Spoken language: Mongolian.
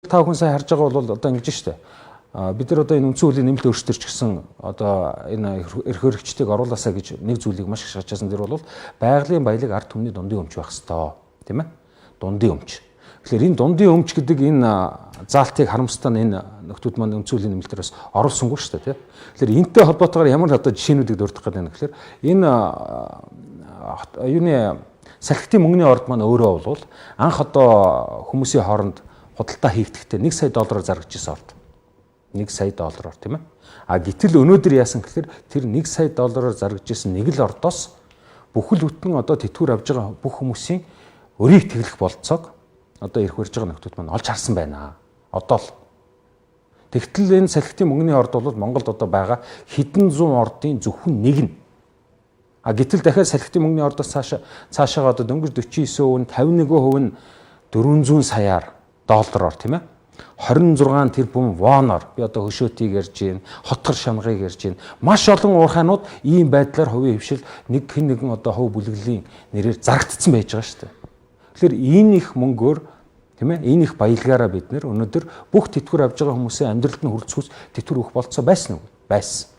Та бүхэн сайн харж байгаа бол одоо ингэж штэ. Бид нар одоо энэ үндсэн хуулийн нэмэлт өөрчлөлтөөр ч гэсэн одоо энэ эрх хөрөгчдийг оруулаасаа гэж нэг зүйлийг маш их шаачсан дэр бол байгалийн баялаг ард түмний дундын өмч байх ёстой, тийм ээ? Дундын өмч. Тэгэхээр энэ дундын өмч гэдэг энэ заалтыг харамстай энэ нөхдүүд маань үндсэн хуулийн нэмэлтээс оруулсангүй шүү дээ, тийм. Тэгэхээр энэтэй холбоотойгоор ямар одоо жишээнүүдийг дурдах гэдэг нь гэхээр энэ юуны салхитын мөнгөний орд маань өөрөө бол анх одоо хүмүүсийн хооронд худалдаа хийгдэхдээ $1 сая заргаж ирсэн орд. $1 сая, тийм ээ. А гэтэл өнөөдөр яасан гэхээр тэр $1 сая заргаж ирсэн нэг л ордоос бүхэл бүтэн одоо тэтгэвэр авж байгаа бүх хүмүүсийн өрийг тэглэх болцоог одоо ирэх барьж байгаа нөхдүүд маань олж харсан байна. Одоо л. Тэгтэл энэ салхитын мөнгөний орд бол Монголд одоо байгаа хэдэн зуун ордын зөвхөн нэг нь. А гэтэл дахиад салхитын мөнгөний ордоос цаашаа одоо дөнгөж 49%, 51% нь $400 саяар доллараар, тийм ээ. 26 тэрбум воноор би одоо хөшөөтийг ярьж гин, хотгор шамгыг ярьж гин. Маш олон уурхаанууд ийм байдлаар хувийн хвшил нэг хэн нэгэн одоо хувь бүлэглэлийн нэрээр зарагдсан байж байгаа шүү дээ. Тэгэхээр энэ их мөнгөөр, тийм ээ, энэ их баялгаараа бид нэр өнөөдөр бүх тэтгэвэр авж байгаа хүмүүсийн амьдралд нь хүрэлцүүс тэтгэвэр өгөх болцоо байсан уу? Байсан.